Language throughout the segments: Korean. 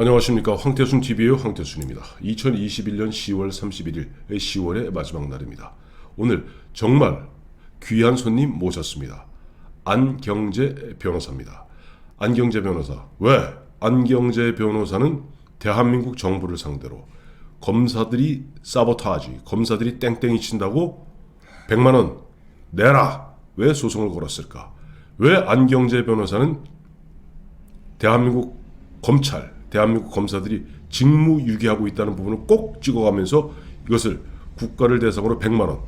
안녕하십니까. 황태순 TV의 황태순입니다. 2021년 10월 31일 10월의 마지막 날입니다. 오늘 정말 귀한 손님 모셨습니다. 안경재 변호사입니다. 안경재 변호사. 왜? 안경재 변호사는 대한민국 정부를 상대로 검사들이 사보타지, 검사들이 땡땡이 친다고 100만 원 내라. 왜 소송을 걸었을까? 왜 안경재 변호사는 대한민국 검찰, 대한민국 검사들이 직무유기하고 있다는 부분을 꼭 찍어가면서 이것을 국가를 대상으로 100만 원,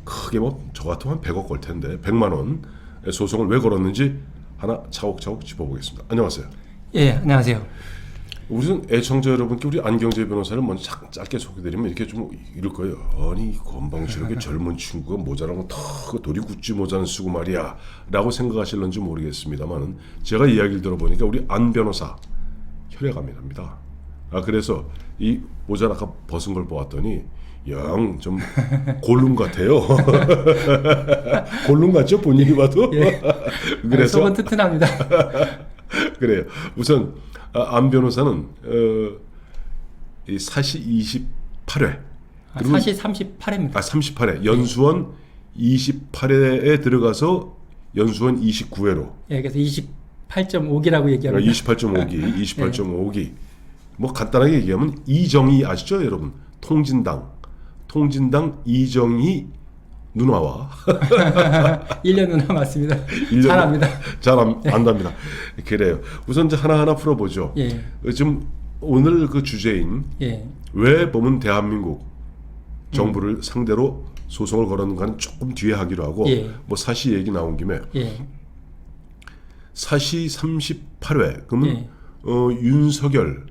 크게 뭐 저 같으면 100억 걸 텐데 100만 원 소송을 왜 걸었는지 하나 차곡차곡 짚어보겠습니다. 안녕하세요. 예, 안녕하세요. 우선 애청자 여러분께 우리 안경재 변호사를 먼저 짧게 소개드리면 이렇게 좀 이럴 거예요. 아니 건방지게 젊은 친구가 모자란 거 다 도리 구찌 모자는 쓰고 말이야 라고 생각하실런지 모르겠습니다만 제가 이야기를 들어보니까 우리 안 변호사 혈액암이 납니다. 그래서 이 모자를 아까 벗은 걸 보았더니 영 좀 골룸 같아요. 골룸 같죠? 본인이 봐도. 예. 그래서 속은 튼튼합니다. 그래요. 우선 안 변호사는 이 사시 28회 그리고 사시 38회입니다. 38회 연수원 28회에 들어가서 연수원 29회로. 예, 그래서 28.5기라고 얘기합니다. 28.5기, 28.5기. 뭐 간단하게 얘기하면 이정희 아시죠, 여러분? 통진당 이정희 누나와 1년 누나 맞습니다. 잘합니다. 잘 안답니다. 그래요. 우선 이제 하나하나 풀어보죠. 예. 지금 오늘 그 주제인 예. 왜 보면 대한민국 정부를 상대로 소송을 걸었는가는 조금 뒤에 하기로 하고 예. 뭐 사시 얘기 나온 김에 예. 사시 38회 그러면 예. 윤석열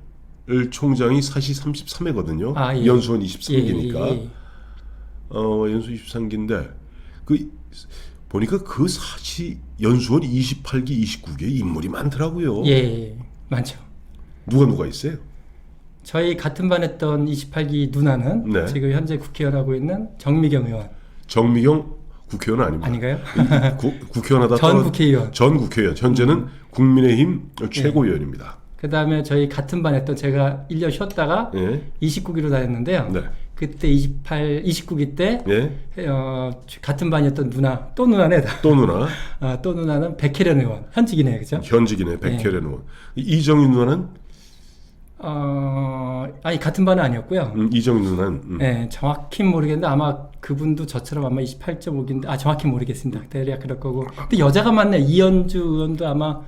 총장이 사시 33회거든요. 예. 연수원 23기니까. 예. 연수 23기인데 그 보니까 그 사시 연수원 28기, 29기에 인물이 많더라고요. 예. 많죠. 누가 있어요? 저희 같은 반 했던 28기 누나는 네. 지금 현재 국회의원 하고 있는 정미경 의원. 정미경 국회의원 아닙니다. 아닌가요? 국회의원 하다 전 국회의원. 전 국회의원. 현재는 국민의힘 최고위원입니다. 그 다음에 저희 같은 반 했던 제가 1년 쉬었다가 29기로 다녔는데요. 네. 그때 29기 때 같은 반이었던 누나, 또 누나네. 또 누나. 또 누나는 백혜련 의원, 현직이네요, 그죠? 현직이네, 백혜련 의원. 이정희 누나는? 아니 같은 반은 아니었고요. 이정희 누나는? 네, 정확히 모르겠는데 아마 그분도 저처럼 아마 28.5기인데 정확히 모르겠습니다. 대략 그럴 거고. 근데 여자가 많네. 이현주 의원도 아마.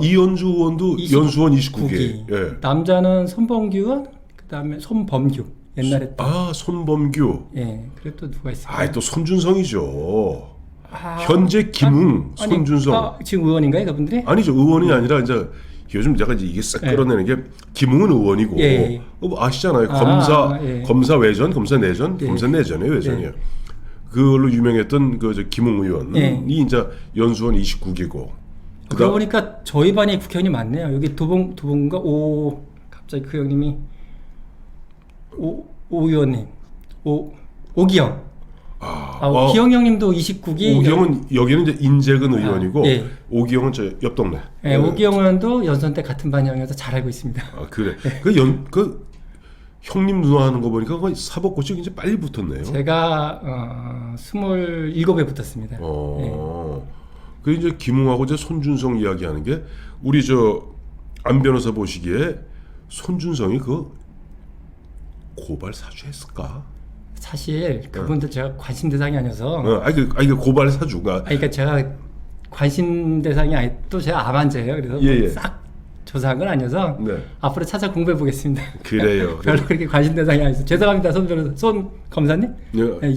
이현주 의원도 연수원 29기. 예. 남자는 손범규 의원, 그 다음에 손범규. 옛날에 손범규. 예. 그리고 또 누가 있을까요? 또 손준성이죠. 현재 김웅, 손준성. 지금 의원인가요, 그분들이? 아니죠. 의원이 아니라 이제 요즘 약간 이게 싹 끌어내는 게 김웅은 의원이고 아시잖아요. 검사 외전, 검사 내전, 검사 내전이에요, 외전이에요. 그걸로 유명했던 그 김웅 의원이 이제 연수원 29기고. 그러고 보니까 저희 반에 국회의원이 많네요. 여기 도봉가 갑자기 그 형님이 오 의원님, 오기영. 오기영 형님도 29기. 오기영은 여기는 이제 인재근 의원이고 오기영은 저 옆 동네. 오기영 의원도 연수원 때 같은 반 형이어서 잘 알고 있습니다. 그래. 그 형님 누나 하는 거 보니까 거의 사법고시 이제 빨리 붙었네요. 제가 27에 붙었습니다. 그 이제 김웅하고 이제 손준성 이야기하는 게 우리 안 변호사 보시기에 손준성이 그 고발 사주했을까? 사실 그분들 제가 관심 대상이 아니어서. 그 고발 사주가. 그러니까 제가 관심 대상이 또 제가 암 환자예요. 그래서 싹 조사한 건 아니어서 앞으로 찾아 공부해 보겠습니다. 그래요. 별로 그렇게 관심 대상이 아니어서 죄송합니다, 손 검사님.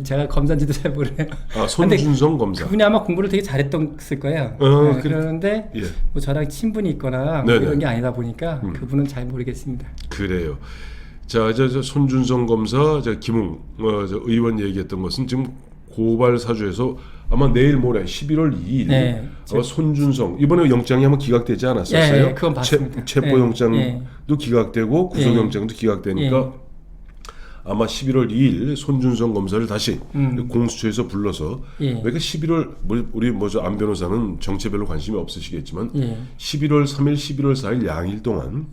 제가 검사인지도 잘 모르네요. 손준성 검사. 그분이 아마 공부를 되게 잘했을 거예요. 그러는데 뭐 저랑 친분이 있거나 뭐 이런 게 아니다 보니까 그분은 잘 모르겠습니다. 그래요. 자, 손준성 검사, 김웅 의원 얘기했던 것은 지금 고발 사주에서 아마 내일 모레 11월 2일 손준성 이번에 영장이 한번 기각되지 않았었어요? 그건 봤습니다. 체포 영장도 기각되고 구속 영장도 기각되니까 아마 11월 2일 손준성 검사를 다시 공수처에서 불러서 그러니까 11월 우리 안 변호사는 정치별로 관심이 없으시겠지만 11월 3일, 11월 4일 양일 동안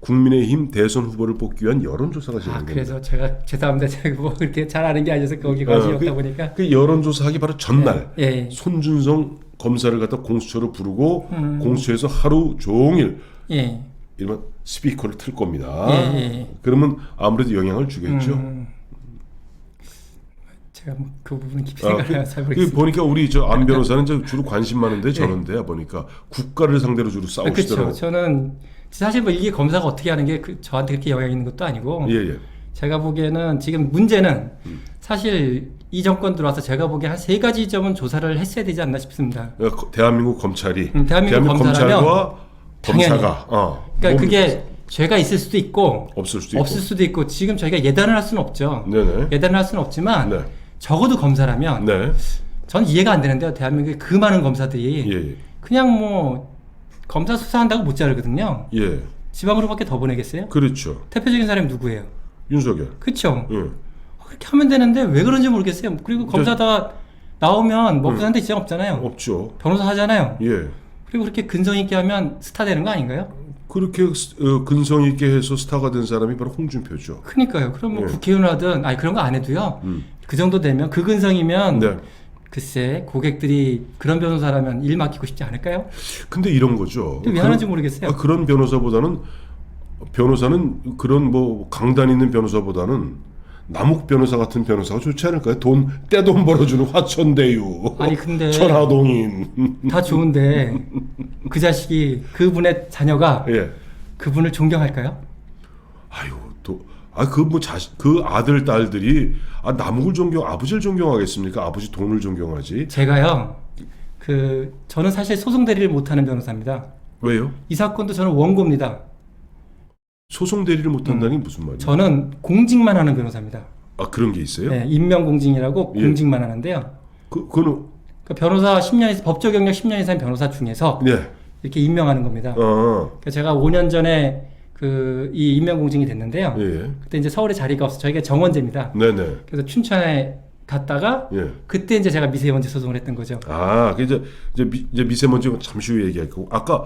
국민의힘 대선 후보를 뽑기 위한 여론조사가 진행됩니다. 그래서 제가 죄송합니다. 제가 뭐 그렇게 잘 아는 게 아니어서 거기 관심이 없다 보니까. 그 여론조사하기 바로 전날 예. 손준성 검사를 갖다 공수처로 부르고 공수처에서 하루 종일 예. 이런 스피커를 틀 겁니다. 예. 그러면 아무래도 영향을 주겠죠. 제가 뭐 그 부분은 깊이 생각을 잘 그 모르겠습니다. 보니까 우리 저 안 변호사는 이제 주로 관심 많은데 저런데야 보니까 국가를 상대로 주로 싸우시더라고요. 그렇죠. 저는 사실 뭐 이게 검사가 어떻게 하는 게 저한테 그렇게 영향이 있는 것도 아니고 예. 제가 보기에는 지금 문제는 사실 이 정권 들어와서 제가 보기에 한 3가지 점은 조사를 했어야 되지 않나 싶습니다. 대한민국 검찰이 대한민국 검찰과 당연히. 검사가 그러니까 그게 죄가 있을 수도 있고 없을 수도 없을 있고. 수도 있고 지금 저희가 예단을 할 수는 없죠. 네네. 예단을 할 수는 없지만 네. 적어도 검사라면 네. 전 이해가 안 되는데요. 대한민국의 그 많은 검사들이 예. 그냥 뭐 검사 수사한다고 못 자르거든요. 예. 지방으로밖에 더 보내겠어요? 그렇죠. 대표적인 사람이 누구예요? 윤석열. 그렇죠. 예. 그렇게 하면 되는데 왜 그런지 모르겠어요. 그리고 검사 다 나오면 먹고 사는데 지장 없잖아요. 없죠. 변호사 하잖아요. 예. 그리고 그렇게 근성 있게 하면 스타 되는 거 아닌가요? 그렇게 근성 있게 해서 스타가 된 사람이 바로 홍준표죠. 그러니까요. 그럼 뭐 예. 국회의원 하든 아니 그런 거 안 해도요. 그 정도 되면 그 근성이면 네. 글쎄 고객들이 그런 변호사라면 일 맡기고 싶지 않을까요? 근데 이런 거죠. 왜 하는지 모르겠어요. 그런 변호사는 그런 뭐 강단 있는 변호사보다는 남욱 변호사 같은 변호사가 좋지 않을까요? 떼돈 벌어주는 화천대유. 아니, 근데 천하동인. 다 좋은데 그 자식이 그분의 자녀가 예. 그분을 존경할까요? 아유 그 아들 딸들이 남욱을 아버지를 존경하겠습니까? 아버지 돈을 존경하지. 제가요. 저는 사실 소송 대리를 못하는 변호사입니다. 왜요? 이 사건도 저는 원고입니다. 소송 대리를 못한다는 게 무슨 말이에요? 저는 공직만 하는 변호사입니다. 그런 게 있어요? 네, 임명공직이라고 예. 공직만 하는데요. 그거는 그 변호사 10년 법조 경력 10년 이상 변호사 중에서 네. 이렇게 임명하는 겁니다. 그러니까 제가 5년 전에 이 임명공직이 됐는데요. 예. 그때 이제 서울에 자리가 없어 저희가 정원제입니다. 네네. 그래서 춘천에 갔다가 예. 그때 이제 제가 미세먼지 소송을 했던 거죠. 이제 미세먼지 잠시 후에 얘기할 거고 아까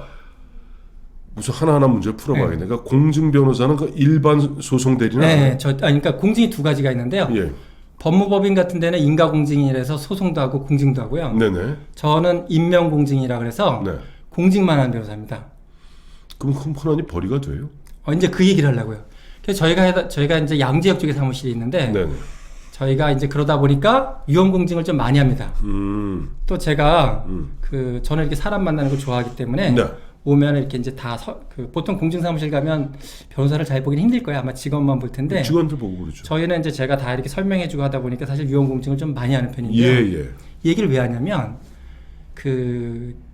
무슨 하나하나 문제를 풀어봐야겠네. 네. 그러니까 공증 변호사는 그 일반 소송 대리는 네, 그러니까 공직이 2가지가 있는데요. 예. 법무법인 같은 데는 인가공직이라서 소송도 하고 공직도 하고요. 네네. 저는 임명공직이라 그래서 네. 공직만 하는 변호사입니다. 그럼 흔하니 벌이가 돼요? 이제 그 얘기를 하려고요. 그래서 저희가 이제 양재역 쪽에 사무실이 있는데 네네. 저희가 이제 그러다 보니까 위험공직을 좀 많이 합니다. 또 제가 저는 이렇게 사람 만나는 걸 좋아하기 때문에 네. 오면 이렇게 이제 보통 공증 사무실 가면 변호사를 잘 보기는 힘들 거예요. 아마 직원만 볼 텐데. 직원들 보고 그러죠. 저희는 이제 제가 다 이렇게 설명해주고 하다 보니까 사실 위험공증을 좀 많이 하는 편인데요. 예. 이 얘기를 왜 하냐면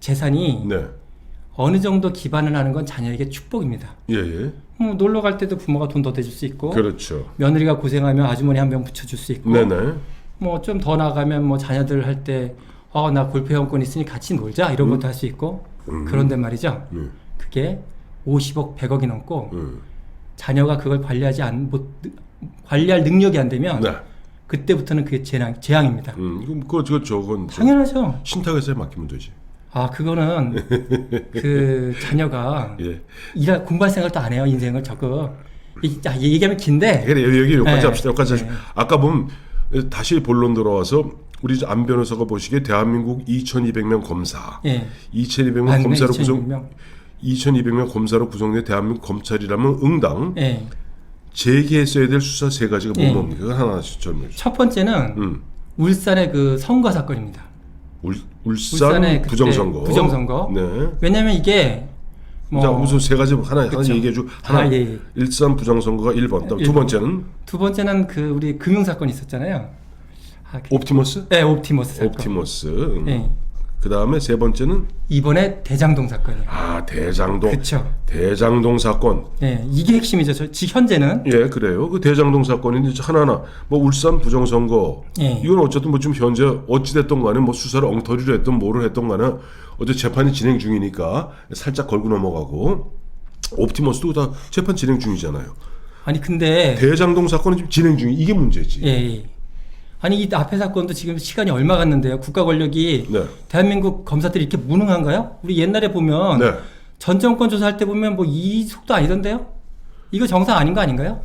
재산이 네. 어느 정도 기반을 하는 건 자녀에게 축복입니다. 예. 놀러 갈 때도 부모가 돈 더 대줄 수 있고, 그렇죠. 며느리가 고생하면 아주머니 한 명 붙여줄 수 있고, 네네. 뭐 좀 더 나가면 뭐 자녀들 할 때 나 골프 회원권 있으니 같이 놀자 이런 것도 할 수 있고. 그런데 말이죠. 그게 50억, 100억이 넘고 자녀가 그걸 관리할 능력이 안 되면 네. 그때부터는 그게 재앙입니다. 그럼 저건 당연하죠. 신탁에서 맡기면 되지. 그거는 자녀가 예. 공부할 생각도 안 해요. 인생을 얘기하면 긴데. 그래 여기까지 네. 합시다. 여기까지 합시다. 아까 보면 다시 본론 돌아와서 우리 안 변호사가 보시기에 대한민국 2,200명 검사, 예. 2,200명 검사로 2,200명 검사로 구성된 대한민국 검찰이라면 응당 예. 제기했어야 될 수사 3가지가 예. 뭡니까? 그거 하나씩 설명해 주세요. 첫 번째는 울산의 그 선거 사건입니다. 울산 울산의 부정선거. 부정선거. 네. 왜냐면 이게 자, 우선 3가지 하나 그쵸. 얘기해 주. 하나. 예. 일산 부정선거가 1번. 두 번째는 두 번째는 우리 금융 사건이 있었잖아요. 옵티머스? 네, 옵티머스 사건. 옵티머스. 예. 그다음에 3번째는 이번에 대장동 사건이에요. 대장동. 그렇죠. 대장동 사건. 네, 이게 핵심이죠. 현재는. 예, 그래요. 그 대장동 사건이 이제 하나하나 뭐 울산 부정선거. 예. 이건 어쨌든 뭐 지금 현재 어찌 됐던 간에 뭐 수사를 엉터리로 했던 뭐를 했던 간에 어제 재판이 진행 중이니까 살짝 걸고 넘어가고 옵티머스도 다 재판 진행 중이잖아요. 아니 근데 대장동 사건은 지금 진행 중이 이게 문제지. 예. 아니 이 앞에 사건도 지금 시간이 얼마 갔는데요. 국가 권력이 네. 대한민국 검사들이 이렇게 무능한가요? 우리 옛날에 보면 네. 전 정권 조사할 때 보면 뭐 이 속도 아니던데요? 이거 정상 아닌 거 아닌가요?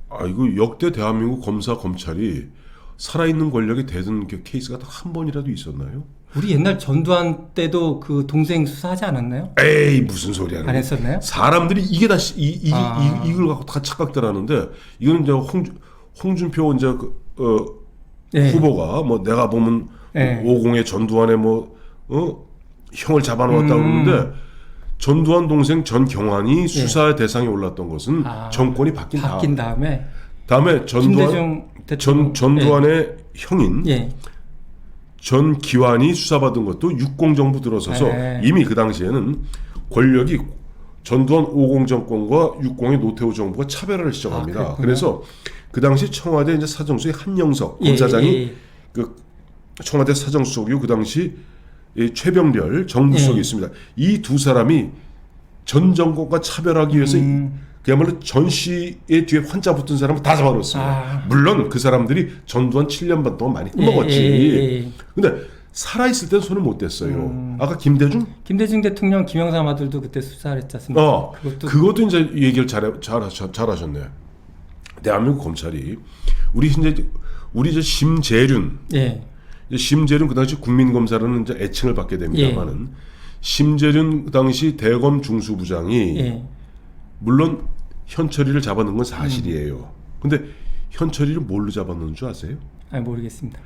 아 이거 역대 대한민국 검사 검찰이 살아있는 권력이 되던 케이스가 딱 한 번이라도 있었나요? 우리 옛날 전두환 때도 그 동생 수사하지 않았나요? 에이 무슨 소리야? 안 했었나요? 사람들이 이게 다 이걸 갖고 다 착각들 하는데 이거는 이제 홍준표 이제 예. 후보가 뭐 내가 보면 예. 50의 전두환의 형을 잡아놓았다 그러는데 전두환 동생 전경환이 수사의 대상에 올랐던 것은 정권이 바뀐 다음에 전두환 전두환의 형인 예. 전기환이 수사받은 것도 육공정부 들어서서 이미 그 당시에는 권력이 전두환 50 정권과 육공의 노태우 정부가 차별화를 시작합니다. 그래서 그 당시 청와대 이제 사정수의 한영석 검사장이 그 청와대 사정수석이고 그 당시 이 최병렬 정무수석이 있습니다. 이 두 사람이 전 정권과 차별하기 위해서 그야말로 전시의 뒤에 환자 붙은 사람을 다 잡아놓습니다. 물론 그 사람들이 전두환 7년 반 동안 많이 먹었지. 근데 살아있을 땐 손을 못 댔어요. 아까 김대중 대통령, 김영삼 아들도 그때 수사를 했지 않습니까? 그것도 이제 얘기를 잘하셨네. 대한민국 검찰이 우리 이제 심재륜 심재륜 그 당시 국민검사라는 이제 애칭을 받게 됩니다만은 심재륜 그 당시 대검 중수부장이 물론 현철이를 잡아놓은 건 사실이에요. 근데 현철이를 뭘로 잡아놓은 줄 아세요? 아니 모르겠습니다.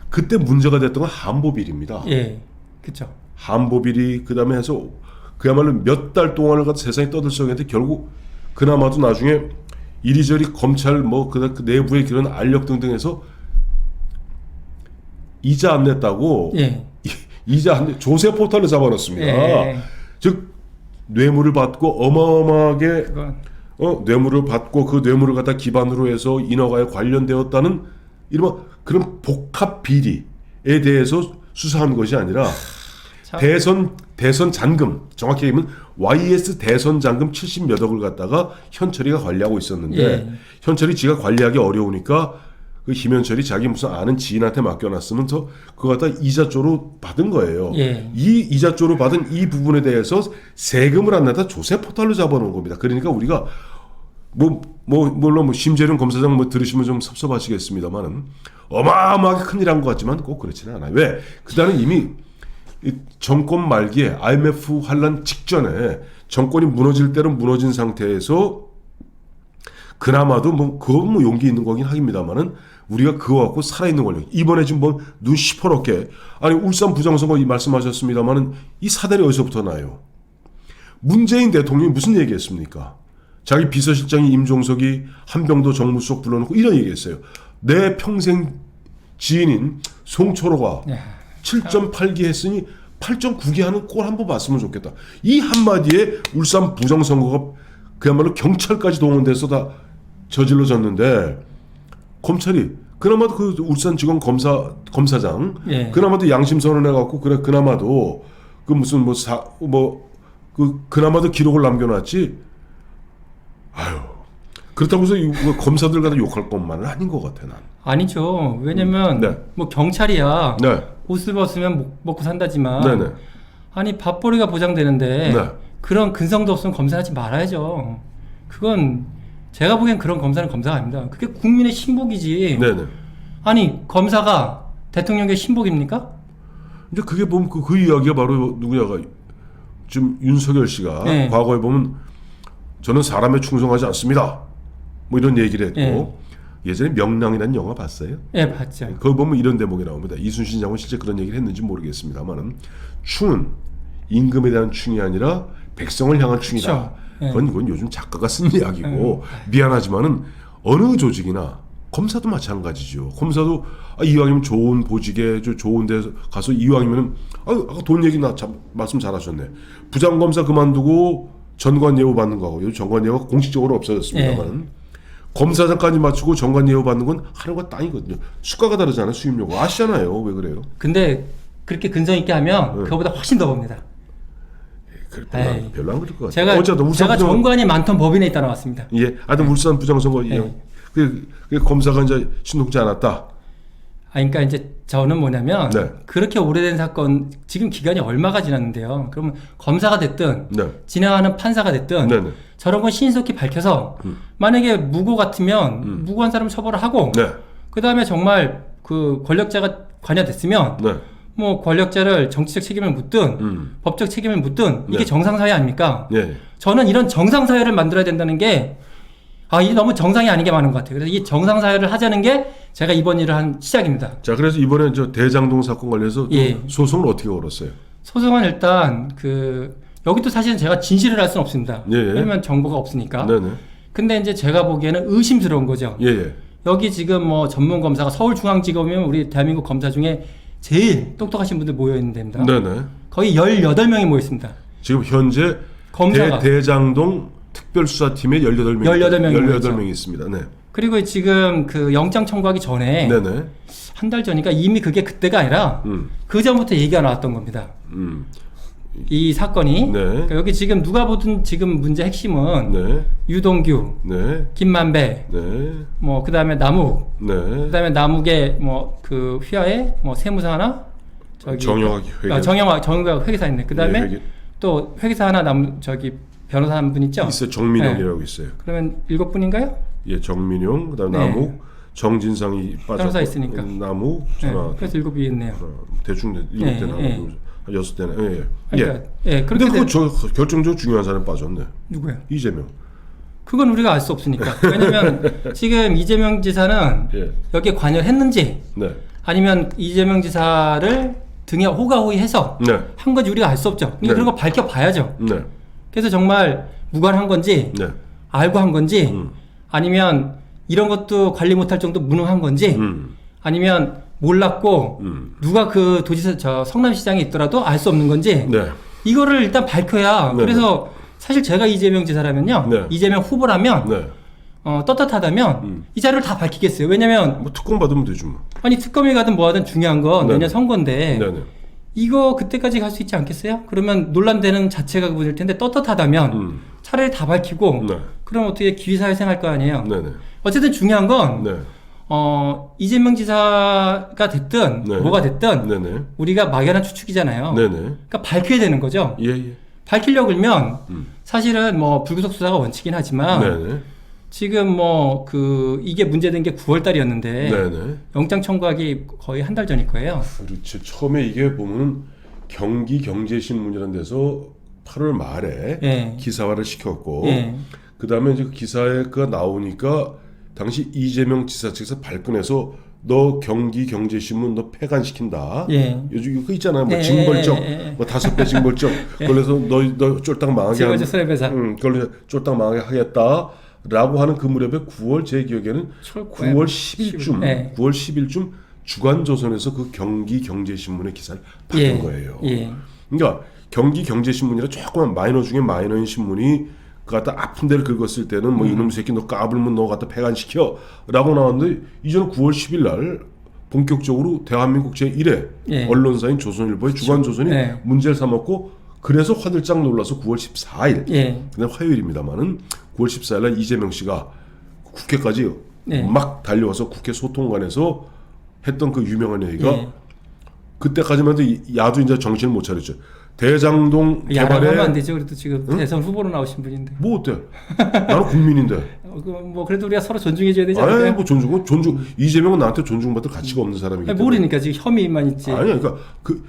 그때 문제가 됐던 건 한보비리입니다. 예, 그렇죠. 한보비리 그다음에 해서 그야말로 몇 달 동안을 갖다 세상에 떠들썩했는데 결국 그나마도 나중에 이리저리 검찰 그 내부의 그런 알력 등등해서 이자 안 냈다고 이자 안 내 조세 포탈을 잡아놨습니다. 즉 뇌물을 받고 어마어마하게 뇌물을 받고 그 뇌물을 갖다 기반으로 해서 인허가에 관련되었다는 이른바 그런 복합 비리에 대해서 수사한 것이 아니라 대선 잔금 정확히 얘기하면 YS 대선 잔금 70몇 억을 갖다가 현철이가 관리하고 있었는데 현철이 지가 관리하기 어려우니까 그 김현철이 자기 무슨 아는 지인한테 맡겨놨으면서 그거 갖다 이자조로 받은 거예요. 이 이자조로 받은 이 부분에 대해서 세금을 안 내다 조세 포탈로 잡아놓은 겁니다. 그러니까 우리가 물론 심재륜 검사장 들으시면 좀 섭섭하시겠습니다만은 어마어마하게 큰일 한 것 같지만 꼭 그렇지는 않아요. 왜? 그다는 이미 정권 말기에 IMF 환란 직전에 정권이 무너질 대로 무너진 상태에서 그나마도 그건 용기 있는 거긴 하겠습니다만은 우리가 그거 갖고 살아있는 권력 이번에 지금 눈 시퍼렇게 아니 울산 부정선거 말씀하셨습니다만은 이 사달이 어디서부터 나요? 문재인 대통령이 무슨 얘기했습니까? 자기 비서실장이 임종석이 한병도 정무수석 불러놓고 이런 얘기했어요. 내 평생 지인인 송철호가 7.8기 했으니 8.9기 하는 꼴 한번 봤으면 좋겠다. 이 한마디에 울산 부정선거가 그야말로 경찰까지 동원돼서 다 저질러졌는데 검찰이 그나마도 그 울산지검 검사장 그나마도 양심 선언해갖고 그나마도 그 무슨 그나마도 기록을 남겨놨지. 아유 그렇다고 해서 검사들 갖다 욕할 것만은 아닌 것 같아 난. 아니죠. 왜냐면 경찰이야 옷을 벗으면 먹고 산다지만 아니 밥벌이가 보장되는데 그런 근성도 없으면 검사하지 말아야죠. 그건 제가 보기엔 그런 검사는 검사가 아닙니다. 그게 국민의 신복이지. 아니 검사가 대통령의 신복입니까? 근데 그게 보면 그 이야기가 바로 누구냐가 지금 윤석열 씨가 과거에 보면 저는 사람에 충성하지 않습니다. 이런 얘기를 했고 예전에 명랑이라는 영화 봤어요? 네, 봤죠. 거기 보면 이런 대목이 나옵니다. 이순신 장군 실제 그런 얘기를 했는지 모르겠습니다만은 충은 임금에 대한 충이 아니라 백성을 향한 충이다. 그건 요즘 작가가 쓴 이야기고 미안하지만은 어느 조직이나 검사도 마찬가지죠. 검사도 이왕이면 좋은 보직에 좋은 데 가서 이왕이면은 아까 돈 얘기 말씀 잘하셨네. 부장검사 그만두고 전관예우 받는 거하고 요즘 전관예우가 공식적으로 없어졌습니다만은 검사장까지 맞추고 전관예우 받는 건 하루가 땅이거든요. 수가가 다르잖아요. 수임료가 아시잖아요. 왜 그래요? 근데 그렇게 근성 있게 하면 그거보다 훨씬 더 봅니다. 별로 안 그럴 것 같아요. 제가 전관이 많던 법인에 있다 나왔습니다. 하여튼 울산 부정선거 그 검사가 이제 신동지 않았다. 그러니까 이제 저는 뭐냐면 네. 그렇게 오래된 사건 지금 기간이 얼마가 지났는데요. 그러면 검사가 됐든 네. 진행하는 판사가 됐든 네네. 저런 건 신속히 밝혀서 만약에 무고 같으면 무고한 사람 처벌을 하고 네. 그 다음에 정말 그 권력자가 관여됐으면 네. 뭐 권력자를 정치적 책임을 묻든 법적 책임을 묻든 이게 네. 정상사회 아닙니까? 예. 저는 이런 정상사회를 만들어야 된다는 게 이게 너무 정상이 아닌 게 많은 것 같아요. 그래서 이 정상사회를 하자는 게 제가 이번 일을 한 시작입니다. 자, 그래서 이번에 저 대장동 사건 관련해서 또 예. 소송을 어떻게 걸었어요? 소송은 일단 여기도 사실은 제가 진실을 할 수는 없습니다. 예, 예. 왜냐면 정보가 없으니까. 네네. 근데 이제 제가 보기에는 의심스러운 거죠. 예, 예. 여기 지금 뭐 전문 검사가 서울중앙지검이면 우리 대한민국 검사 중에 제일 똑똑하신 분들 모여 있는 데입니다. 네네. 거의 18명이 모여 있습니다. 지금 현재 검사가. 대장동 특별수사팀에 18명이 18명이 있습니다. 네. 그리고 지금 그 영장 청구하기 전에 네네. 한 달 전이니까 이미 그게 그때가 아니라 그 전부터 얘기가 나왔던 겁니다. 이 사건이. 네. 그러니까 여기 지금 누가 보든 지금 문제 핵심은 네. 유동규, 네. 김만배, 네. 뭐 그다음에 남욱, 네. 그다음에 남욱의 뭐 그 휘하에 뭐 세무사 하나, 정영학 회계. 정영학 회계사 있네. 그다음에 네, 회계. 또 회계사 하나 변호사 한 분 있죠? 있어요. 정민용이라고 있어요. 그러면 7분인가요? 예, 정민용, 그다음에 네. 남욱, 정진상이 빠졌고 변호사 있으니까. 남욱, 네. 전화 그래서 7이 있네요. 대충 7대나 예. 한 6대나. 예. 그러니까 예. 그렇게 근데 결정적으로 중요한 사람 빠졌네. 누구예요? 이재명. 그건 우리가 알 수 없으니까. 왜냐면 지금 이재명 지사는 예. 여기에 관여했는지 네. 아니면 이재명 지사를 등에 호가호위해서 네. 한 건지 우리가 알 수 없죠. 근데 네. 그런 거 밝혀봐야죠. 네. 그래서 정말 무관한 건지 네. 알고 한 건지 아니면 이런 것도 관리 못할 정도 무능한 건지 아니면 몰랐고 누가 그 도지사 성남시장에 있더라도 알 수 없는 건지 네. 이거를 일단 밝혀야. 네. 그래서 사실 제가 이재명 지사라면요, 네. 이재명 후보라면 네. 떳떳하다면 이 자료를 다 밝히겠어요. 왜냐면 뭐 특검 받으면 되죠 뭐. 아니 특검이 가든 뭐하든 중요한 건 네. 내년 선거인데 네네. 이거 그때까지 갈 수 있지 않겠어요? 그러면 논란되는 자체가 그분일 텐데 떳떳하다면 차라리 다 밝히고 네. 그럼 어떻게 기회사회생 할 거 아니에요? 네네. 어쨌든 중요한 건 네. 이재명 지사가 됐든 네. 뭐가 됐든 네네. 우리가 막연한 추측이잖아요. 네네. 그러니까 밝혀야 되는 거죠. 예, 예. 밝히려고 그러면 사실은 뭐 불구속 수사가 원칙이긴 하지만 네네. 지금 뭐 이게 문제된 게 9월 달이었는데 네네. 영장 청구하기 거의 한 달 전일 거예요. 그렇죠. 처음에 이게 보면 경기경제신문이라는 데서 8월 말에 예. 기사화를 시켰고 예. 그 다음에 이제 그 기사가 나오니까 당시 이재명 지사 측에서 발끈해서 너 경기경제신문 너 폐간시킨다. 예. 요즘 이거 있잖아요. 뭐 예, 징벌적, 예. 뭐 5배 징벌적. 그래서 너 쫄딱 망하게 징벌적 손해배상. 그걸로 쫄딱 망하게 하겠다라고 하는 그 무렵에 9월 제 기억에는 9월 10일쯤, 예. 9월 10일쯤 주간조선에서 그 경기경제신문의 기사를 받은 예. 거예요. 예. 그러니까 경기경제신문이라 조그만 마이너 중에 마이너인 신문이 그 갖다 아픈 데를 긁었을 때는 뭐 이놈 새끼 너 까불면 너 갖다 폐간시켜 라고 나왔는데 이제는 9월 10일 날 본격적으로 대한민국 제1회 예. 언론사인 조선일보의 주간조선이 예. 문제를 삼았고 그래서 화들짝 놀라서 9월 14일 예. 근데 화요일입니다만은 9월 14일 날 이재명 씨가 국회까지 예. 막 달려와서 국회 소통관에서 했던 그 유명한 얘기가 예. 그때까지만 해도 야도 이제 정신을 못 차렸죠. 대장동 야라고 하면 안 개발에 되죠. 그래도 지금 대선 후보로 나오신 분인데. 뭐 어때? 나는 국민인데. 뭐 그래도 우리가 서로 존중해줘야 되지 아니 않을까요? 뭐 존중. 이재명은 나한테 존중받을 가치가 없는 사람이기 아니, 때문에. 모르니까 지금 혐의만 있지. 아니야, 그러니까 그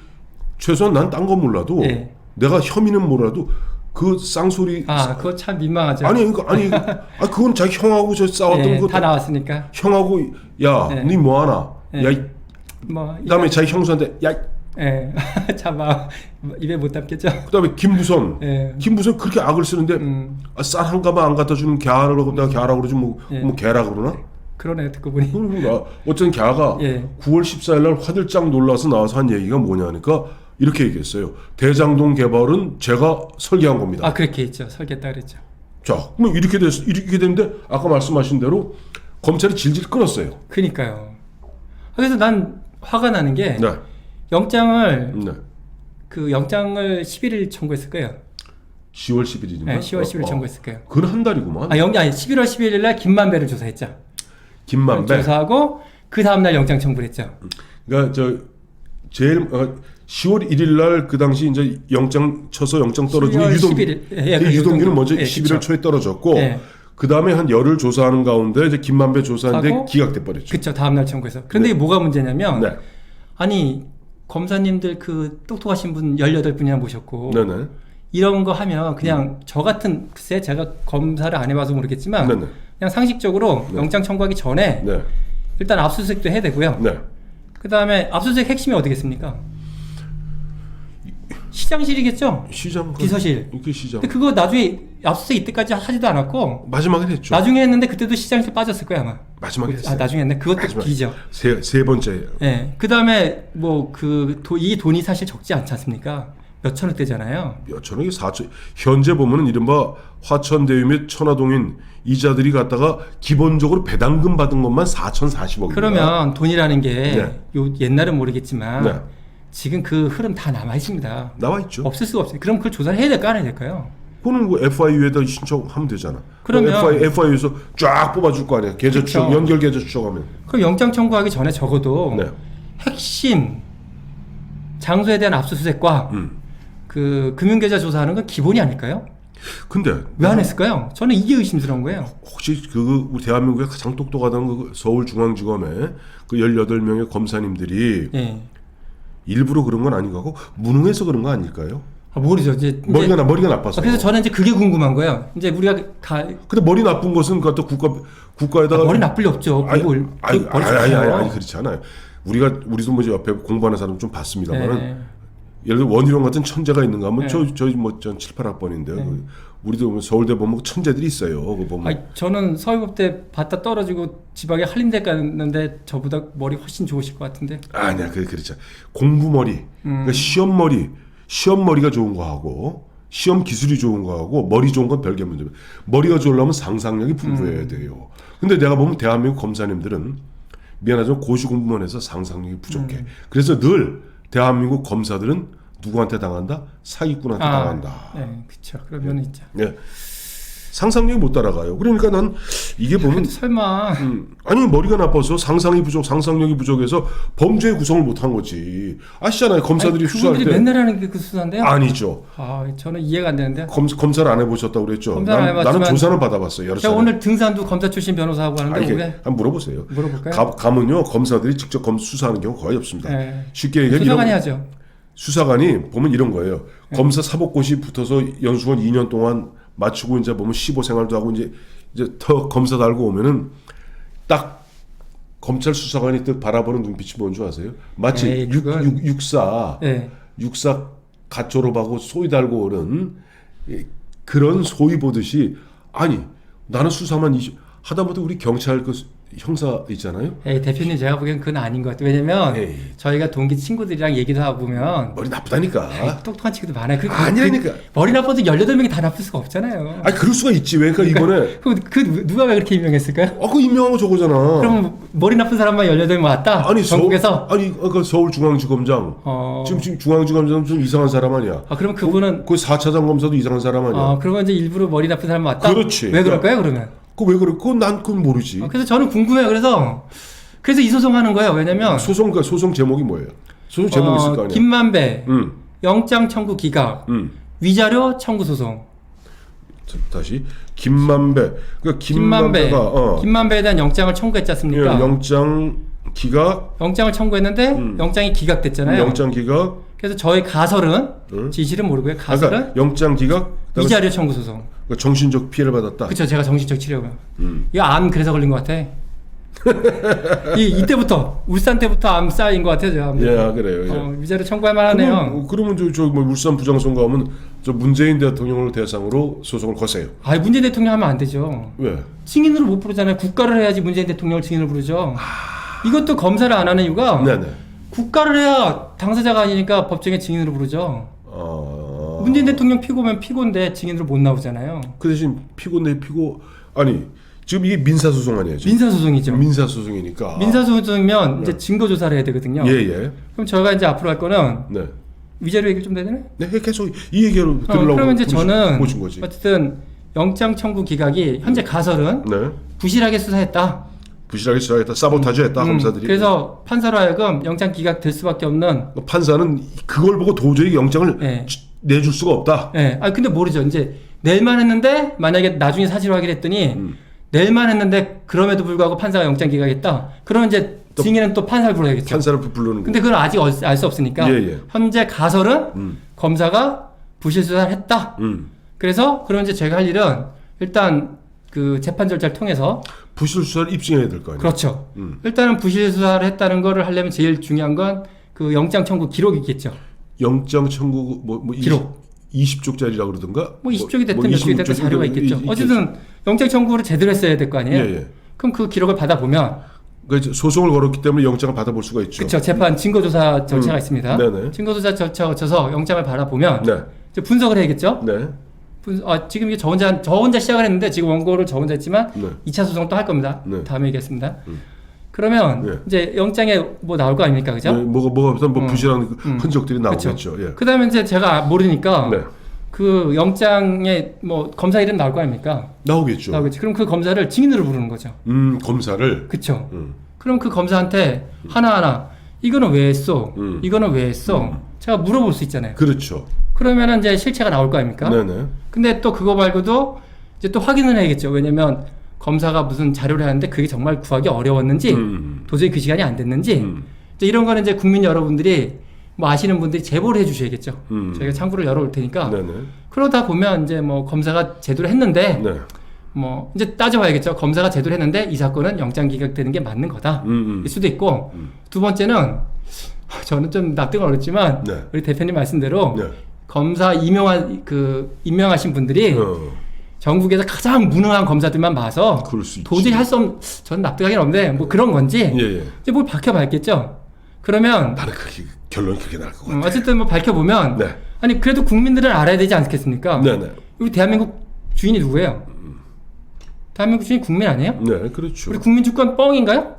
최소한 난 딴 건 몰라도 예. 내가 혐의는 몰라도 그 쌍소리. 그거 참 민망하죠. 아니 그러니까 그건 자기 형하고 저 싸웠던 예, 거 다 나왔으니까. 형하고 야, 예. 니 뭐 하나? 예. 야, 뭐 그다음에 자기 형수한테 야, 예. 참 입에 못 담겠죠. 그다음에 김부선. 예. 김부선 그렇게 악을 쓰는데 쌀 한 가마 안 갖다 주는 개하라고 내가 개하라고 그러지 뭐 개라 그러나? 그러네 듣고 보니. 그러니까 어쩐 개가 예. 9월 14일 날 화들짝 놀라서 나와서 한 얘기가 뭐냐니까 이렇게 얘기했어요. 대장동 개발은 제가 설계한 겁니다. 그렇게 했죠. 설계했다 그랬죠. 자, 그럼 이렇게 됐는데 아까 말씀하신 대로 검찰이 질질 끌었어요. 그니까요. 그래서 난 화가 나는 게 네. 영장을 네. 그 영장을 11일 청구했을 거예요. 10월 11일인가? 네, 10월 10일 청구했을 거예요. 그건 한 달이구만. 아니 11월 11일 날 김만배를 조사했죠. 김만배. 조사하고 그 다음 날 영장 청구를 했죠. 그러니까 제일 10월 1일 날 그 당시 이제 영장 쳐서 영장 떨어지고 12월 유동규 11일. 예, 그 유동규는 먼저 예, 11월 그쵸. 초에 떨어졌고 예. 그 다음에 한 열흘 조사하는 가운데 이제 김만배 조사인데 하고 기각돼 버렸죠. 그쵸. 다음 날 청구해서. 그런데 이게 뭐가 문제냐면 네. 아니 검사님들 그 똑똑하신 분 18분이나 모셨고 네네. 이런 거 하면 그냥 저 같은 글쎄 제가 검사를 안 해봐서 모르겠지만 네네. 그냥 상식적으로 네. 영장 청구하기 전에 네. 일단 압수수색도 해야 되고요. 네. 그 다음에 압수수색 핵심이 어디겠습니까? 시장실이겠죠? 시장 비서실. 그 시장 근데 그거 나중에 압수수색 이때까지 하지도 않았고 마지막에 했죠. 나중에 했는데 그때도 시장실 빠졌을 거야 아마. 마지막에 했어요. 나중에 했네. 그것도 마지막에. 기죠. 세 번째. 예. 그 다음에 뭐 이 돈이 사실 적지 않지 않습니까? 몇 천억대잖아요. 몇 천억이 4천. 현재 보면은 이른바 화천대유 및 천화동인 이자들이 갖다가 기본적으로 배당금 받은 것만 4,040억입니다. 그러면 돈이라는 게 네. 요 옛날은 모르겠지만 네. 지금 그 흐름 다 남아 있습니다. 나와 있죠. 없을 수가 없어요. 그럼 그걸 조사를 해야 될까 안 해야 될까요? 그거는 뭐 FIU에다 신청하면 되잖아. 그러면- FIU에서 쫙 뽑아줄 거 아니야. 계좌 추적, 그렇죠. 연결 계좌 추적하면. 그럼 영장 청구하기 전에 적어도 네. 핵심 장소에 대한 압수수색과 그 금융계좌 조사하는 건 기본이 아닐까요? 근데 왜 안 했을까요? 저는 이게 의심스러운 거예요. 혹시 그 우리 대한민국에 가장 똑똑하다는 그 서울중앙지검의 그 18명의 검사님들이 예. 일부러 그런 건 아닌가 하고 무능해서 그런 거 아닐까요? 모르죠. 이제 머리가 나빠서. 그래서 저는 이제 그게 궁금한 거예요. 이제 우리가 근데 머리 나쁜 것은 그또 국가에다가 머리 나쁠 리 없죠. 아니, 뭘 아니, 머리 아니, 좋아요. 아니, 그렇지 않아요. 우리도 뭐 이제 옆에 공부하는 사람 좀 봤습니다만은 네. 예를 들어 원희룡 같은 천재가 있는가 하면 네. 저희 뭐전 7, 8학번인데요. 우리도 뭐 서울대 보면 천재들이 있어요. 그거 보면 아니, 저는 서울법대 봤다 떨어지고 지방에 한림대 갔는데 저보다 머리 훨씬 좋으실 것 같은데. 아니야, 그렇지. 공부 머리, 그러니까 시험 머리가 좋은 거하고 시험 기술이 좋은 거하고 머리 좋은 건 별개 문제예요. 머리가 좋으려면 상상력이 풍부해야 돼요. 근데 내가 보면 대한민국 검사님들은 미안하지만 고시 공부만 해서 상상력이 부족해. 그래서 늘 대한민국 검사들은 누구한테 당한다? 사기꾼한테 당한다. 네, 그렇죠. 그러면 있죠. 예. 상상력이 못 따라가요. 그러니까 난 이게 보면 근데 설마 아니 머리가 나빠서 상상력이 부족해서 범죄 구성을 못한 거지. 아시잖아요. 검사들이 수사할 그분들이 때 맨날 하는 게 그 수사인데요? 아니죠. 저는 이해가 안 되는데. 검사를 안 해보셨다고 그랬죠. 검사를 안 나는 해봤지만 조사는 받아봤어요. 여러 제가 차례. 오늘 등산도 검사 출신 변호사하고 하는데 이렇게 왜? 한번 물어보세요. 물어볼까요? 가면요 검사들이 직접 수사하는 경우 거의 없습니다. 네. 쉽게 얘기하면 수사관이 하죠. 수사관이 보면 이런 거예요. 검사 사법고시 붙어서 연수원 2년 동안 마치고 이제 보면 15생활도 하고 이제 더 검사 달고 오면은 딱 검찰 수사관이 딱 바라보는 눈빛이 뭔 줄 아세요? 마치 에이, 그건- 육사 네. 갓 졸업하고 소위 달고 오는 그런 소위 보듯이 아니 나는 수사만 하다못해 우리 경찰 그 형사 있잖아요. 대표님 제가 보기엔 그건 아닌 것 같아요. 왜냐면 에이. 저희가 동기 친구들이랑 얘기도 하고 보면 머리 나쁘다니까. 똑똑한 친구들 많아요. 아니라니까. 머리 나빠도 18명이 다 나쁠 수가 없잖아요. 아니 그럴 수가 있지. 왜 그러니까 이번에 누가 왜 그렇게 유명했을까요? 그 임명한 거 저거잖아. 그럼 머리 나쁜 사람만 18명 왔다? 아니 전국에서? 그 서울중앙지검장 지금 중앙지검장 좀 이상한 사람 아니야. 그럼 그분은 그 4차장 검사도 이상한 사람 아니야. 그러면 이제 일부러 머리 나쁜 사람 왔다? 그렇지. 왜 그럴까요 그러면? 그 왜 그래? 그건 모르지. 그래서 저는 궁금해요. 그래서 이 소송하는 거예요. 왜냐면 소송 제목이 뭐예요? 소송 제목이 있을 거 아니야. 김만배 응. 영장 청구 기각 응. 위자료 청구 소송. 다시 김만배. 그러니까 김만배에 대한 영장을 청구했지 않습니까? 예, 영장 기각. 영장을 청구했는데 영장이 기각됐잖아요. 영장 기각. 그래서 저희 가설은 진실은 모르고요. 가설은 그러니까 영장 기각. 위자료 청구 소송. 그러니까 정신적 피해를 받았다. 그렇죠. 제가 정신적 치료가. 이거 암 그래서 걸린 것 같아. 이때부터 울산 때부터 암 쌓인 것 같아요. 제가. 예, 그래요. 예. 위자료 청구할 만하네요. 그러면 뭐 울산 부장선거 하면 저 문재인 대통령을 대상으로 소송을 거세요. 문재인 대통령 하면 안 되죠. 왜? 증인으로 못 부르잖아요. 국가를 해야지 문재인 대통령을 증인으로 부르죠. 이것도 검사를 안 하는 이유가 네네. 국가를 해야 당사자가 아니니까 법정에 증인으로 부르죠. 문재인 대통령 피고면 피고인데 증인으로 못 나오잖아요. 그 대신 피고 아니 지금 이게 민사소송 아니에요? 지금? 민사소송이죠. 민사소송이니까. 민사소송이면 이제 증거 조사를 해야 되거든요. 예. 그럼 저희가 이제 앞으로 할 거는 네. 위자료 얘기 좀 해야 되나? 네, 계속 이 얘기를 들으려고 그러면 이제 저는 모신 거지. 어쨌든 영장 청구 기각이 현재 가설은 네. 부실하게 수사했다. 부실하게 수사했다, 사보타주했다 검사들이. 그래서 판사로 하여금 영장 기각될 수밖에 없는. 판사는 그걸 보고 도저히 영장을 예. 내줄 수가 없다. 예. 아 근데 모르죠. 이제 낼만 했는데 만약에 나중에 사실로 하기로 했더니 낼만 했는데 그럼에도 불구하고 판사가 영장 기각했다. 그러면 이제 증인은 또 판사를 불러야겠죠. 판사를 부르는 근데 그걸 아직 알 수 없으니까 예. 현재 가설은 검사가 부실 수사를 했다. 그래서 그럼 이제 제가 할 일은 일단 그 재판 절차를 통해서 부실 수사를 입증해야 될 거 아니에요. 그렇죠. 일단은 부실 수사를 했다는 거를 하려면 제일 중요한 건 그 영장 청구 기록이겠죠. 영장 청구 기록. 20쪽짜리라고 그러던가. 뭐 20쪽이 됐든 몇 쪽이 됐든 자료가 있겠죠. 어쨌든 영장 청구를 제대로 했어야 될 거 아니에요. 예. 그럼 그 기록을 받아보면 그러니까 소송을 걸었기 때문에 영장을 받아볼 수가 있죠. 그렇죠. 재판 증거조사 절차가 있습니다. 네네. 증거조사 절차 거쳐서 영장을 받아보면 네. 이제 분석을 해야겠죠. 네. 지금 이게 저 혼자 시작을 했는데 지금 원고를 저 혼자 했지만 네. 2차 소송 또 할 겁니다. 네. 다음에 얘기했습니다. 그러면 네. 이제 영장에 뭐 나올 거 아닙니까, 그죠? 네, 뭐가 우선 뭐 부실한 흔적들이 나오겠죠. 예. 그다음에 이제 제가 모르니까 네. 그 영장에 뭐 검사 이름 나올 거 아닙니까? 나오겠죠. 나오겠지. 그럼 그 검사를 증인으로 부르는 거죠. 검사를. 그렇죠. 그럼 그 검사한테 하나하나 이거는 왜 했어? 이거는 왜 했어? 제가 물어볼 수 있잖아요. 그렇죠. 그러면은 이제 실체가 나올 거 아닙니까? 네네. 근데 또 그거 말고도 이제 또 확인을 해야겠죠. 왜냐면 검사가 무슨 자료를 하는데 그게 정말 구하기 어려웠는지 도저히 그 시간이 안 됐는지 이제 이런 거는 이제 국민 여러분들이 뭐 아시는 분들이 제보를 해주셔야겠죠. 저희가 창구를 열어올 테니까. 네네. 그러다 보면 이제 뭐 검사가 제대로 했는데 네. 뭐 이제 따져봐야겠죠. 검사가 제대로 했는데 이 사건은 영장 기각되는 게 맞는 거다. 일 수도 있고 두 번째는 저는 좀 납득은 어렵지만 네. 우리 대표님 말씀대로 네. 검사 임명하신 분들이 전국에서 가장 무능한 검사들만 봐서 그럴 수 있지. 도저히 할 수 없는 저는 납득하기는 없는데 뭐 그런 건지 예. 이제 뭘 밝혀봐야겠죠. 그러면 나는 결론이 그렇게 나올 것 같아. 어쨌든 뭐 밝혀보면 네. 아니 그래도 국민들은 알아야 되지 않겠습니까? 네네. 우리 대한민국 주인이 누구예요? 대한민국 주인이 국민 아니에요? 네, 그렇죠. 우리 국민 주권 뻥인가요?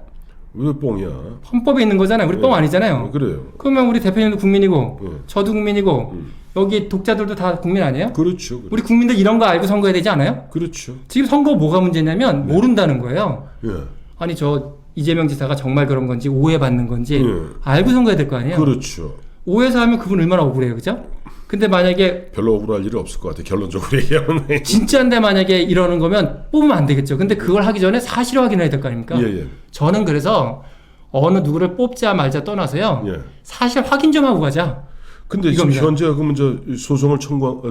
왜 뻥이야? 헌법에 있는 거잖아요. 우리 뻥 아니잖아요. 그래요. 그러면 우리 대표님도 국민이고 네. 저도 국민이고 여기 독자들도 다 국민 아니에요? 그렇죠. 우리 국민들 이런 거 알고 선거해야 되지 않아요? 그렇죠. 지금 선거 뭐가 문제냐면 모른다는 거예요. 예. 아니 저 이재명 지사가 정말 그런 건지 오해받는 건지 알고 선거해야 될 거 아니에요? 그렇죠. 오해서 하면 그분 얼마나 억울해요. 그죠? 근데 만약에 별로 억울할 일이 없을 것 같아. 결론적으로 얘기하면. 진짜인데 만약에 이러는 거면 뽑으면 안 되겠죠. 근데 그걸 하기 전에 사실 확인해야 될 거 아닙니까? 예. 저는 그래서 어느 누구를 뽑자 말자 떠나서요. 예. 사실 확인 좀 하고 가자. 근데 지금 이겁니다. 현재 그러면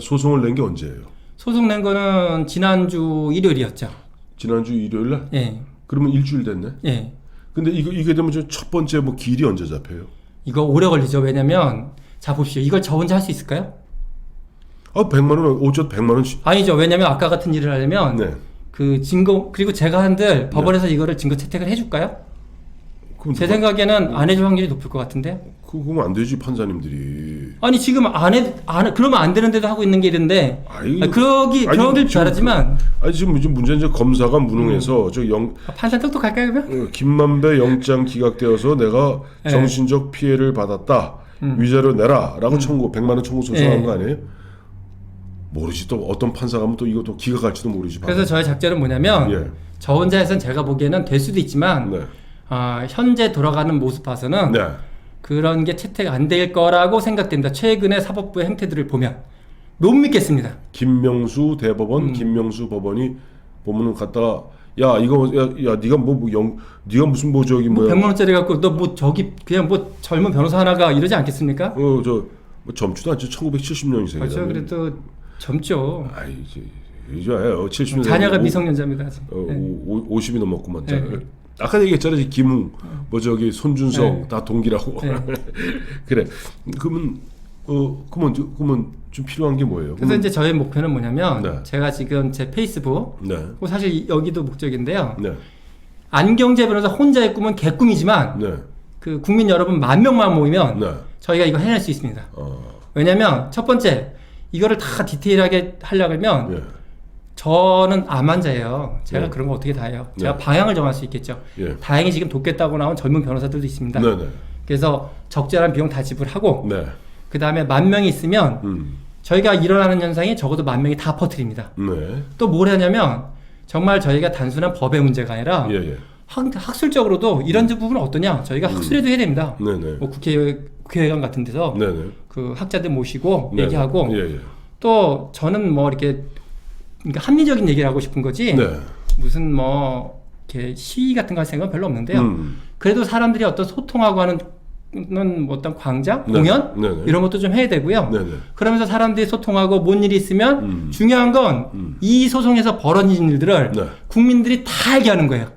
소송을 낸 게 언제예요? 소송 낸 거는 지난주 일요일이었죠. 지난주 일요일 날? 예. 그러면 일주일 됐네. 예. 근데 이게 되면 첫 번째 뭐 길이 언제 잡혀요? 이거 오래 걸리죠. 왜냐면 자 보십시오. 이걸 저 혼자 할 수 있을까요? 100만 원, 100만 원씩. 아니죠. 왜냐면 아까 같은 일을 하려면 네. 그 증거 그리고 제가 한들 법원에서 이거를 증거 채택을 해줄까요? 그럼 제 생각에는 안 해줄 확률이 높을 것 같은데. 그러면 안 되지 판사님들이. 아니 지금 그러면 안 되는데도 하고 있는 게 있는데. 그러길 잘하지만. 지금 문제는 이제 검사가 무능해서 판사 똑똑할까요 그러면? 김만배 영장 기각되어서 내가 네. 정신적 피해를 받았다. 위자료 내라라고 100만 원 청구 소송한 거 아니에요? 모르지 또 어떤 판사가 하면 또 이거 또 기각할지도 모르지. 그래서 저의 작전은 뭐냐면 저 혼자 해서는 제가 보기에는 될 수도 있지만 네. 현재 돌아가는 모습 봐서는 네. 그런 게 채택 안 될 거라고 생각됩니다. 최근의 사법부의 행태들을 보면 못 믿겠습니다. 김명수 대법원, 김명수 법원이 보면은 갔다가 야 네가 네가 무슨 뭐 저기 뭐 뭐야 100만 원짜리 갖고 너 뭐 저기 그냥 뭐 젊은 변호사 하나가 이러지 않겠습니까? 뭐 젊지도 않지 1970년생이다. 그렇죠. 그래도 젊죠. 아이 이제 70년 자녀가 미성년자입니다. 아직. 50이 넘었구만. 네. 아까 얘기했잖아요. 김웅, 뭐 저기 손준성 네. 다 동기라고. 네. 그래. 그러면 좀 필요한 게 뭐예요? 그래서 이제 저의 목표는 뭐냐면 네. 제가 지금 제 페이스북 네. 사실 여기도 목적인데요. 네. 안경재 변호사 혼자의 꿈은 개꿈이지만 네. 그 국민 여러분 10,000명만 모이면 네. 저희가 이거 해낼 수 있습니다. 왜냐면 첫 번째 이거를 다 디테일하게 하려면 예. 저는 암 환자예요. 제가 네. 그런 거 어떻게 다 해요. 네. 제가 방향을 정할 수 있겠죠. 예. 다행히 지금 돕겠다고 나온 젊은 변호사들도 있습니다. 네. 네. 그래서 적절한 비용 다 지불하고 네. 그 다음에 10,000명이 있으면 저희가 일어나는 현상이 적어도 10,000명이 다 퍼뜨립니다. 네. 또 뭘 하냐면 정말 저희가 단순한 법의 문제가 아니라 예. 학술적으로도 이런 부분은 어떠냐? 저희가 학술에도 해야 됩니다. 네네. 뭐 국회의원 같은 데서 네네. 그 학자들 모시고 네네. 얘기하고 예, 예. 또 저는 뭐 이렇게 그러니까 합리적인 얘기를 하고 싶은 거지 네. 무슨 뭐 이렇게 시위 같은 거 할 생각은 별로 없는데요. 그래도 사람들이 어떤 소통하고 하는 뭐 어떤 광장, 네. 공연 네네. 이런 것도 좀 해야 되고요. 네네. 그러면서 사람들이 소통하고 뭔 일이 있으면 중요한 건 이 소송에서 벌어진 일들을 네. 국민들이 다 알게 하는 거예요.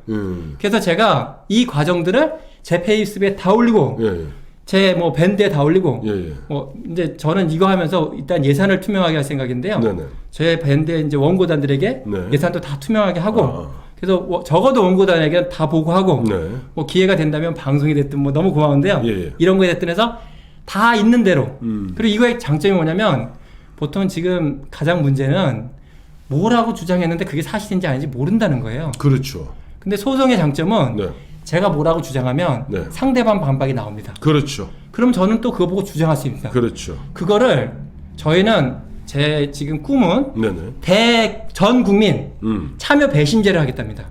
그래서 제가 이 과정들을 제 페이스북에 다 올리고 예, 예. 제 뭐 밴드에 다 올리고 예, 예. 뭐 이제 저는 이거 하면서 일단 예산을 투명하게 할 생각인데요. 네네. 제 밴드의 이제 원고단들에게 네. 예산도 다 투명하게 하고 아. 그래서 적어도 원고단에게 다 보고하고 네. 뭐 기회가 된다면 방송이 됐든 뭐 너무 고마운데요. 예, 예. 이런 거에 됐든 해서 다 있는 대로. 음. 그리고 이거의 장점이 뭐냐면 보통 지금 가장 문제는 뭐라고 주장했는데 그게 사실인지 아닌지 모른다는 거예요. 그렇죠. 근데 소송의 장점은 네. 제가 뭐라고 주장하면 네. 상대방 반박이 나옵니다. 그렇죠. 그럼 저는 또 그거 보고 주장할 수 있습니다. 그렇죠. 그거를 저희는 제 지금 꿈은 네네. 전 국민 음. 참여 배심제를 하겠답니다.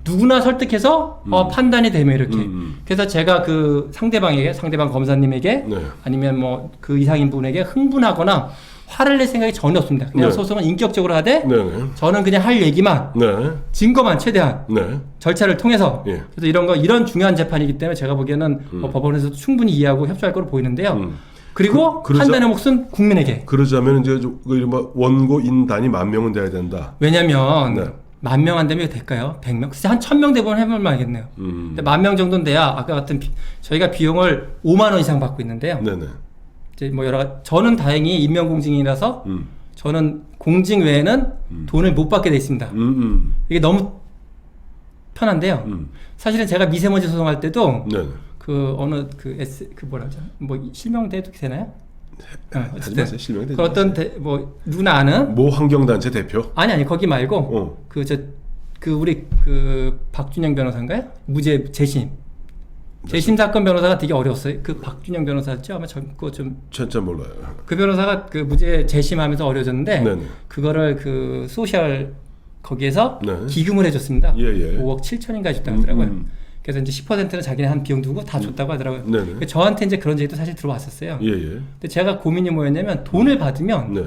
누구나 설득해서 판단이 되면 이렇게. 그래서 제가 그 상대방 검사님에게 네. 아니면 뭐 그 이상인 분에게 흥분하거나 화를 낼 생각이 전혀 없습니다. 그냥 네. 소송은 인격적으로 하되 네네. 저는 그냥 할 얘기만 네. 증거만 최대한 네. 절차를 통해서 예. 그래서 이런 중요한 재판이기 때문에 제가 보기에는 뭐 법원에서도 충분히 이해하고 협조할 거로 보이는데요. 그리고 그러자- 판단의 몫은 국민에게. 그러자면 이제 그 이른바 원고 인단이 10,000명은 돼야 된다. 왜냐면 네. 10,000명 안 되면 이거 될까요? 100명? 글쎄 한 1,000명 되면 해볼만 하겠네요. 근데 10,000명 정도는 돼야 아까 같은 저희가 비용을 5만 원 이상 받고 있는데요. 네네. 이제 뭐 저는 다행히 임명공직이라서 저는 공직 외에는 돈을 못 받게 돼 있습니다. 이게 너무 편한데요. 사실은 제가 미세먼지 소송할 때도 네네. 그 어느 그 뭐라 그러죠? 뭐 실명대도 되나요? 하지 마세요. 실명이 되지 그 어떤 마세요. 뭐 누구나 아는 모 환경단체 대표. 아니 거기 말고 어. 그 우리 그 박준영 변호사인가요? 무죄 재심 사건 변호사가 되게 어려웠어요. 그 박준영 변호사였죠. 아마 그거 좀 진짜 몰라요. 그 변호사가 그 무죄 재심하면서 어려졌는데 네네. 그거를 그 소셜 거기에서 네. 기금을 해줬습니다. 예, 예. 5억 7천인가 줬다고 하더라고요. 그래서 이제 10%는 자기네 한 비용 두고 다 줬다고 하더라고요. 네네. 그러니까 저한테 이제 그런 얘기도 사실 들어왔었어요. 예, 예. 근데 제가 고민이 뭐였냐면 돈을 받으면 네.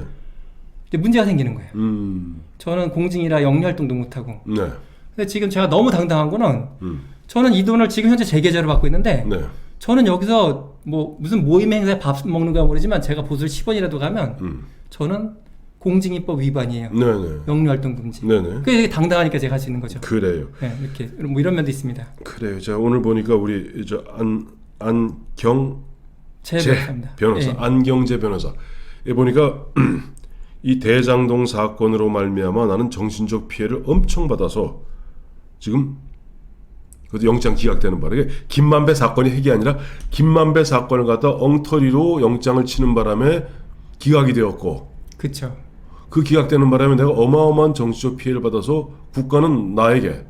이제 문제가 생기는 거예요. 음. 저는 공직이라 영리 활동도 못하고. 네. 근데 지금 제가 너무 당당한 거는 음. 저는 이 돈을 지금 현재 제 계좌로 받고 있는데 네. 저는 여기서 뭐 무슨 모임 행사에 밥 먹는 거 모르지만 제가 보술 10원이라도 가면 저는 공직입법 위반이에요. 네네. 영리활동 금지. 네네. 그게 당당하니까 제가 할 수 있는 거죠. 그래요. 네, 이렇게 뭐 이런 면도 있습니다. 그래요. 자, 오늘 보니까 우리 저 안경재 제 변호사입니다. 변호사, 예. 안경재 변호사. 에 보니까 이 대장동 사건으로 말미암아 나는 정신적 피해를 엄청 받아서 지금 그것도 영장 기각되는 바람에 김만배 사건이 핵이 아니라 김만배 사건을 갖다 엉터리로 영장을 치는 바람에 기각이 되었고 그렇죠. 그 기각되는 바람에 내가 어마어마한 정치적 피해를 받아서 국가는 나에게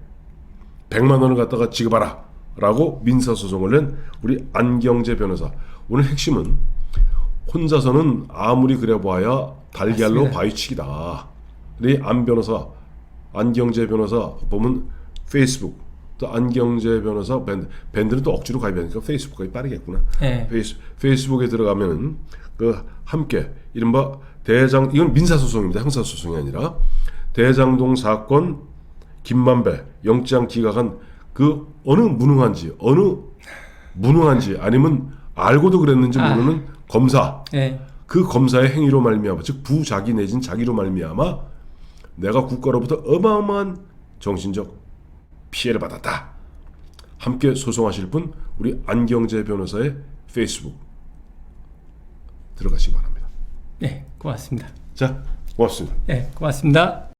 100만 원을 갖다가 지급하라 라고 민사소송을 낸 우리 안경재 변호사. 오늘 핵심은 혼자서는 아무리 그래 봐야 달걀로 맞습니다. 바위치기다. 우리 안 변호사, 안경재 변호사 보면 페이스북, 또 안경재 변호사 밴드는 또 억지로 가입하니까 페이스북까지 빠르겠구나. 네. 페이스북에 들어가면 그 함께 이른바 이건 민사소송입니다. 형사소송이 아니라 대장동 사건 김만배 영장 기각한 그 어느 무능한지 아니면 알고도 그랬는지 모르는 검사 네. 그 검사의 행위로 말미암아 즉 부자기 내진 자기로 말미암아 내가 국가로부터 어마어마한 정신적 피해를 받았다. 함께 소송하실 분 우리 안경재 변호사의 페이스북 들어가시기 바랍니다. 네, 고맙습니다. 자, 고맙습니다. 네, 고맙습니다.